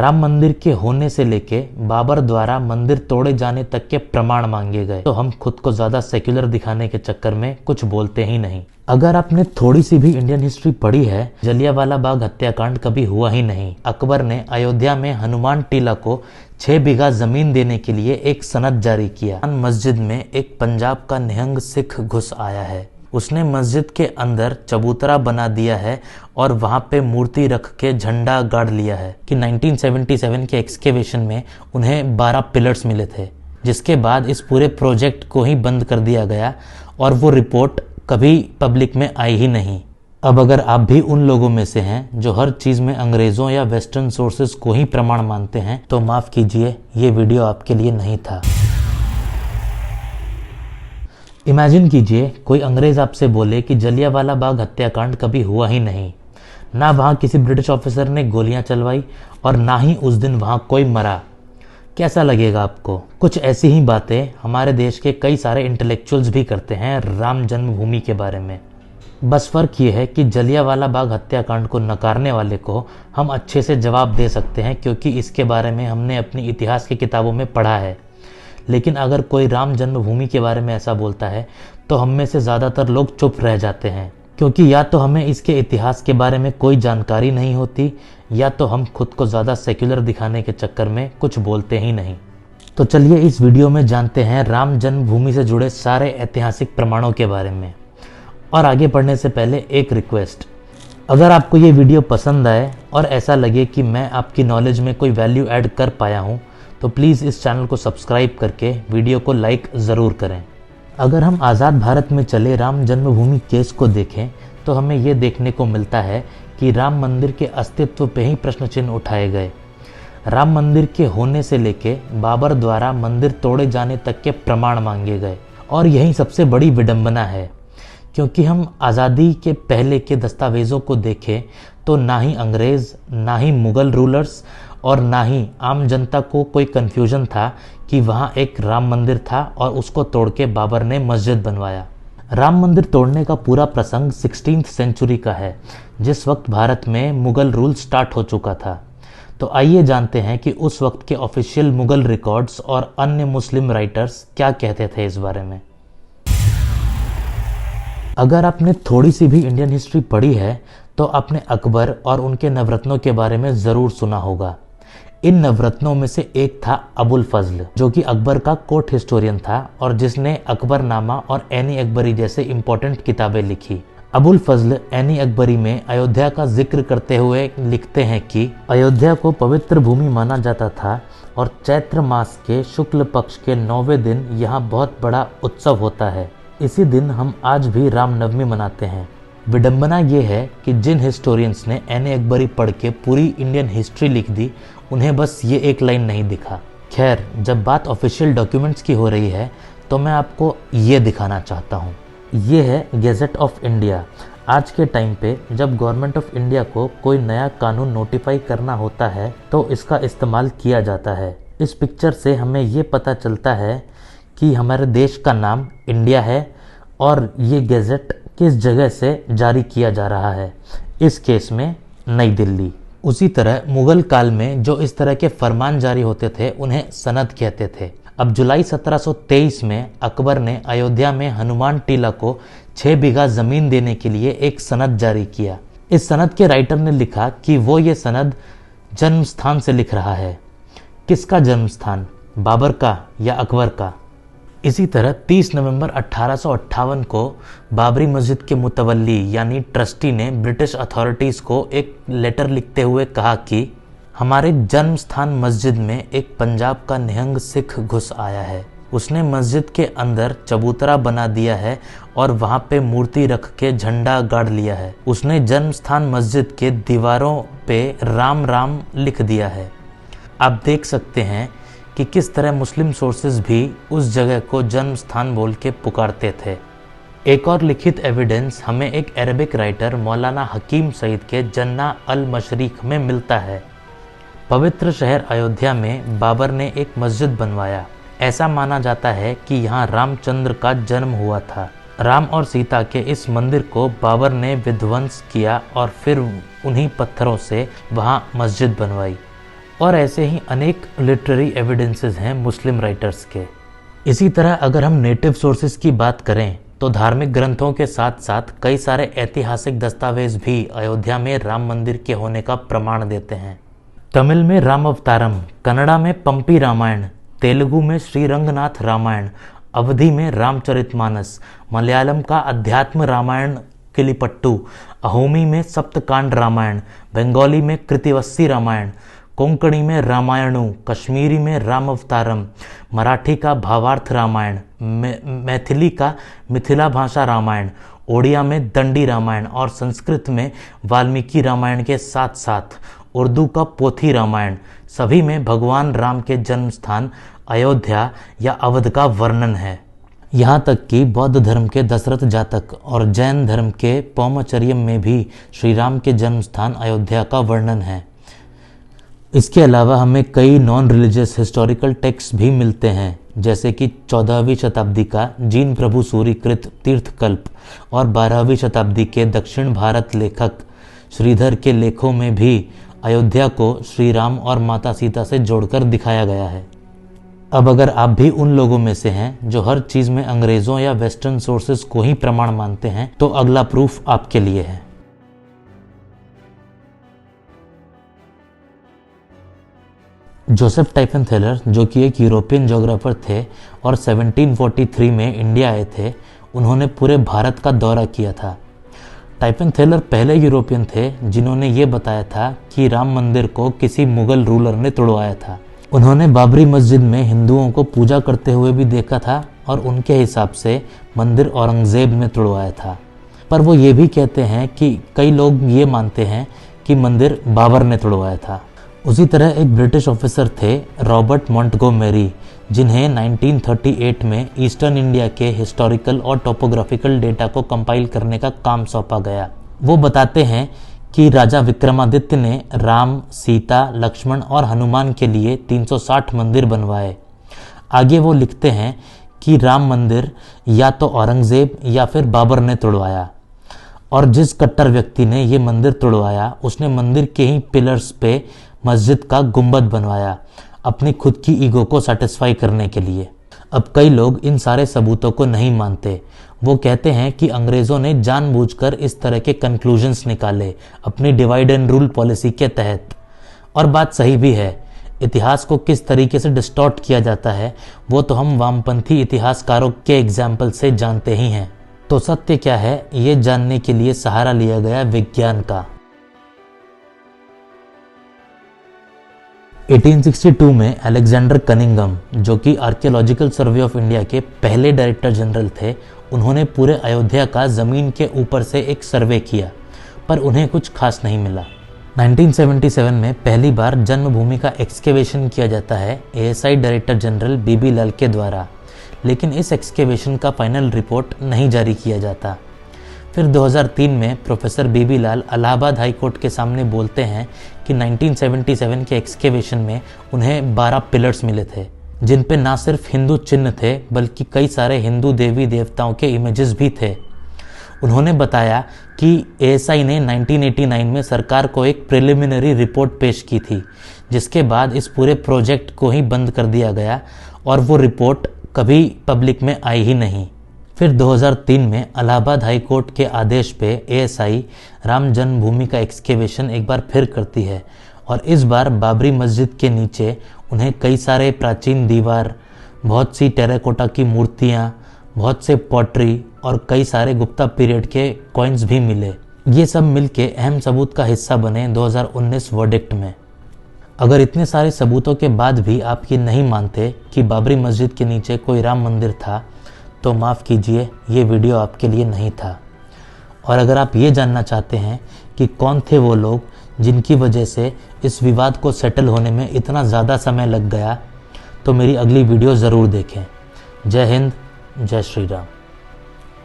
राम मंदिर के होने से लेके बाबर द्वारा मंदिर तोड़े जाने तक के प्रमाण मांगे गए, तो हम खुद को ज्यादा सेक्युलर दिखाने के चक्कर में कुछ बोलते ही नहीं। अगर आपने थोड़ी सी भी इंडियन हिस्ट्री पढ़ी है, जलियांवाला बाग हत्याकांड कभी हुआ ही नहीं। अकबर ने अयोध्या में हनुमान टीला को 6 बीघा जमीन देने के लिए एक सनद जारी किया। मस्जिद में एक पंजाब का निहंग सिख घुस आया है। उसने मस्जिद के अंदर चबूतरा बना दिया है और वहां पे मूर्ति रख के झंडा गाड़ लिया है कि 1977 के एक्सकेवेशन में उन्हें 12 पिलर्स मिले थे, जिसके बाद इस पूरे प्रोजेक्ट को ही बंद कर दिया गया और वो रिपोर्ट कभी पब्लिक में आई ही नहीं। अब अगर आप भी उन लोगों में से हैं जो हर चीज में अंग्रेजों या वेस्टर्न सोर्सेज को ही प्रमाण मानते हैं, तो माफ कीजिए, ये वीडियो आपके लिए नहीं था। इमेजिन कीजिए कोई अंग्रेज आपसे बोले कि जलियांवाला बाग हत्याकांड कभी हुआ ही नहीं, ना वहां किसी ब्रिटिश ऑफिसर ने गोलियां चलवाई और ना ही उस दिन वहां कोई मरा। कैसा लगेगा आपको? कुछ ऐसी ही बातें हमारे देश के कई सारे इंटेलेक्चुअल्स भी करते हैं राम जन्मभूमि के बारे में। बस फर्क ये है कि जलियांवाला बाग हत्याकांड को नकारने वाले को हम अच्छे से जवाब दे सकते हैं, क्योंकि इसके बारे में हमने अपनी इतिहास की किताबों में पढ़ा है। लेकिन अगर कोई राम जन्मभूमि के बारे में ऐसा बोलता है तो हम में से ज़्यादातर लोग चुप रह जाते हैं, क्योंकि या तो हमें इसके इतिहास के बारे में कोई जानकारी नहीं होती, या तो हम खुद को ज़्यादा सेक्युलर दिखाने के चक्कर में कुछ बोलते ही नहीं। तो चलिए इस वीडियो में जानते हैं राम जन्मभूमि से जुड़े सारे ऐतिहासिक प्रमाणों के बारे में। और आगे बढ़ने से पहले एक रिक्वेस्ट, अगर आपको ये वीडियो पसंद आए और ऐसा लगे कि मैं आपकी नॉलेज में कोई वैल्यू ऐड कर पाया हूँ, तो प्लीज़ इस चैनल को सब्सक्राइब करके वीडियो को लाइक ज़रूर करें। अगर हम आज़ाद भारत में चले राम जन्मभूमि केस को देखें तो हमें ये देखने को मिलता है कि राम मंदिर के अस्तित्व पे ही प्रश्न चिन्ह उठाए गए। राम मंदिर के होने से लेके बाबर द्वारा मंदिर तोड़े जाने तक के प्रमाण मांगे गए, और यही सबसे बड़ी विडंबना है, क्योंकि हम आज़ादी के पहले के दस्तावेज़ों को देखें तो ना ही अंग्रेज़, ना ही मुग़ल रूलर्स और ना ही आम जनता को कोई कन्फ्यूजन था कि वहाँ एक राम मंदिर था और उसको तोड़ के बाबर ने मस्जिद बनवाया। राम मंदिर तोड़ने का पूरा प्रसंग 16th सेंचुरी का है, जिस वक्त भारत में मुग़ल रूल स्टार्ट हो चुका था। तो आइए जानते हैं कि उस वक्त के ऑफिशियल मुग़ल रिकॉर्ड्स और अन्य मुस्लिम राइटर्स क्या कहते थे इस बारे में। अगर आपने थोड़ी सी भी इंडियन हिस्ट्री पढ़ी है तो आपने अकबर और उनके नवरत्नों के बारे में ज़रूर सुना होगा। इन नवरत्नों में से एक था अबुल फजल, जो कि अकबर का कोर्ट हिस्टोरियन था और जिसने अकबरनामा और एनी अकबरी जैसे इंपॉर्टेंट किताबें लिखी। अबुल फजल एनी अकबरी में अयोध्या का जिक्र करते हुए लिखते हैं कि अयोध्या को पवित्र भूमि माना जाता था और चैत्र मास के शुक्ल पक्ष के 9वें दिन यहाँ बहुत बड़ा उत्सव होता है। इसी दिन हम आज भी रामनवमी मनाते हैं। विडंबना ये है कि जिन हिस्टोरियंस ने एनी अकबरी पढ़ के पूरी इंडियन हिस्ट्री लिख दी, उन्हें बस ये एक लाइन नहीं दिखा। खैर, जब बात ऑफिशियल डॉक्यूमेंट्स की हो रही है तो मैं आपको ये दिखाना चाहता हूँ। ये है गेजेट ऑफ इंडिया। आज के टाइम पे जब गवर्नमेंट ऑफ इंडिया को कोई नया कानून नोटिफाई करना होता है तो इसका इस्तेमाल किया जाता है। इस पिक्चर से हमें ये पता चलता है कि हमारे देश का नाम इंडिया है और ये गेजेट किस जगह से जारी किया जा रहा है, इस केस में नई दिल्ली। उसी तरह मुगल काल में जो इस तरह के फरमान जारी होते थे उन्हें सनद कहते थे। अब जुलाई 1723 में अकबर ने अयोध्या में हनुमान टीला को 6 बीघा जमीन देने के लिए एक सनद जारी किया। इस सनद के राइटर ने लिखा कि वो ये सनद जन्म स्थान से लिख रहा है। किसका जन्म स्थान, बाबर का या अकबर का? इसी तरह 30 नवंबर 1858 को बाबरी मस्जिद के मुतवल्ली यानी ट्रस्टी ने ब्रिटिश अथॉरिटीज़ को एक लेटर लिखते हुए कहा कि हमारे जन्म स्थान मस्जिद में एक पंजाब का निहंग सिख घुस आया है। उसने मस्जिद के अंदर चबूतरा बना दिया है और वहाँ पे मूर्ति रख के झंडा गाड़ लिया है। उसने जन्म स्थान मस्जिद के दीवारों पे राम राम लिख दिया है। आप देख सकते हैं कि किस तरह मुस्लिम सोर्सेज भी उस जगह को जन्म स्थान बोल के पुकारते थे। एक और लिखित एविडेंस हमें एक अरबिक राइटर मौलाना हकीम सईद के जन्ना अल मशरिक में मिलता है। पवित्र शहर अयोध्या में बाबर ने एक मस्जिद बनवाया। ऐसा माना जाता है कि यहाँ रामचंद्र का जन्म हुआ था। राम और सीता के इस मंदिर को बाबर ने विध्वंस किया और फिर उन्हीं पत्थरों से वहाँ मस्जिद बनवाई। और ऐसे ही अनेक लिटरेरी एविडेंसेस हैं मुस्लिम राइटर्स के। इसी तरह अगर हम नेटिव सोर्सेज की बात करें तो धार्मिक ग्रंथों के साथ साथ कई सारे ऐतिहासिक दस्तावेज भी अयोध्या में राम मंदिर के होने का प्रमाण देते हैं। तमिल में राम अवतारम, कन्नड़ा में पंपी रामायण, तेलुगु में श्री रंगनाथ रामायण, अवधी में रामचरितमानस, मलयालम का अध्यात्म रामायण किलिपट्टू, अहोमी में सप्तकांड रामायण, बंगाली में कृतिवस्सी रामायण, कोंकणी में रामायणु, कश्मीरी में राम अवतारम, मराठी का भावार्थ रामायण, मैथिली का मिथिला भाषा रामायण, ओडिया में दंडी रामायण और संस्कृत में वाल्मीकि रामायण के साथ साथ उर्दू का पोथी रामायण, सभी में भगवान राम के जन्म स्थान अयोध्या या अवध का वर्णन है। यहाँ तक कि बौद्ध धर्म के दशरथ जातक और जैन धर्म के पौमचर्यम में भी श्री राम के जन्म स्थान अयोध्या का वर्णन है। इसके अलावा हमें कई नॉन रिलीजियस हिस्टोरिकल टेक्स्ट भी मिलते हैं, जैसे कि 14वीं शताब्दी का जीन प्रभु सूरी कृत तीर्थकल्प और 12वीं शताब्दी के दक्षिण भारत लेखक श्रीधर के लेखों में भी अयोध्या को श्री राम और माता सीता से जोड़कर दिखाया गया है। अब अगर आप भी उन लोगों में से हैं जो हर चीज़ में अंग्रेज़ों या वेस्टर्न सोर्सेज को ही प्रमाण मानते हैं, तो अगला प्रूफ आपके लिए है। जोसेफ टाइफन थेलर, जो कि एक यूरोपियन ज्योग्राफर थे और 1743 में इंडिया आए थे, उन्होंने पूरे भारत का दौरा किया था। टाइफन थेलर पहले यूरोपियन थे जिन्होंने ये बताया था कि राम मंदिर को किसी मुगल रूलर ने तोड़वाया था। उन्होंने बाबरी मस्जिद में हिंदुओं को पूजा करते हुए भी देखा था और उनके हिसाब से मंदिर औरंगजेब ने तोड़वाया था। पर वो ये भी कहते हैं कि कई लोग ये मानते हैं कि मंदिर बाबर ने तोड़वाया था। उसी तरह एक ब्रिटिश ऑफिसर थे रॉबर्ट मॉन्टगोमेरी, जिन्हें 1938 में ईस्टर्न इंडिया के हिस्टोरिकल और टोपोग्राफिकल डेटा को कंपाइल करने का काम सौंपा गया। वो बताते हैं कि राजा विक्रमादित्य ने राम, सीता, लक्ष्मण और हनुमान के लिए 360 मंदिर बनवाए। आगे वो लिखते हैं कि राम मंदिर या तो औरंगजेब या फिर बाबर ने तोड़वाया, और जिस कट्टर व्यक्ति ने ये मंदिर तोड़वाया उसने मंदिर के ही पिलर्स पे मस्जिद का गुंबद बनवाया, अपनी खुद की ईगो को सेटिस्फाई करने के लिए। अब कई लोग इन सारे सबूतों को नहीं मानते। वो कहते हैं कि अंग्रेज़ों ने जानबूझकर इस तरह के कंक्लूजन्स निकाले अपनी डिवाइड एंड रूल पॉलिसी के तहत। और बात सही भी है। इतिहास को किस तरीके से डिस्टॉर्ट किया जाता है वो तो हम वामपंथी इतिहासकारों के एग्जाम्पल से जानते ही हैं। तो सत्य क्या है ये जानने के लिए सहारा लिया गया विज्ञान का। 1862 में अलेक्जेंडर कनिंघम, जो कि आर्कियोलॉजिकल सर्वे ऑफ इंडिया के पहले डायरेक्टर जनरल थे, उन्होंने पूरे अयोध्या का ज़मीन के ऊपर से एक सर्वे किया, पर उन्हें कुछ खास नहीं मिला। 1977 में पहली बार जन्मभूमि का एक्सकेवेशन किया जाता है ASI डायरेक्टर जनरल BB लाल के द्वारा, लेकिन इस एक्सकेवेशन का फाइनल रिपोर्ट नहीं जारी किया जाता। फिर 2003 में प्रोफेसर BB लाल इलाहाबाद हाई कोर्ट के सामने बोलते हैं कि 1977 के एक्सकेवेशन में उन्हें 12 पिलर्स मिले थे, जिन पे ना सिर्फ हिंदू चिन्ह थे बल्कि कई सारे हिंदू देवी देवताओं के इमेजेस भी थे। उन्होंने बताया कि ASI ने 1989 में सरकार को एक प्रिलिमिनरी रिपोर्ट पेश की थी, जिसके बाद इस पूरे प्रोजेक्ट को ही बंद कर दिया गया और वो रिपोर्ट कभी पब्लिक में आई ही नहीं। फिर 2003 में इलाहाबाद हाई कोर्ट के आदेश पे ASI राम जन्मभूमि का एक्सकेवेशन एक बार फिर करती है और इस बार बाबरी मस्जिद के नीचे उन्हें कई सारे प्राचीन दीवार, बहुत सी टेराकोटा की मूर्तियाँ, बहुत से पॉटरी और कई सारे गुप्ता पीरियड के कॉइन्स भी मिले। ये सब मिलके अहम सबूत का हिस्सा बने 2019 वर्डिक्ट में। अगर इतने सारे सबूतों के बाद भी आप ये नहीं मानते कि बाबरी मस्जिद के नीचे कोई राम मंदिर था, तो माफ़ कीजिए, ये वीडियो आपके लिए नहीं था। और अगर आप ये जानना चाहते हैं कि कौन थे वो लोग जिनकी वजह से इस विवाद को सेटल होने में इतना ज़्यादा समय लग गया, तो मेरी अगली वीडियो ज़रूर देखें। जय हिंद, जय श्री राम।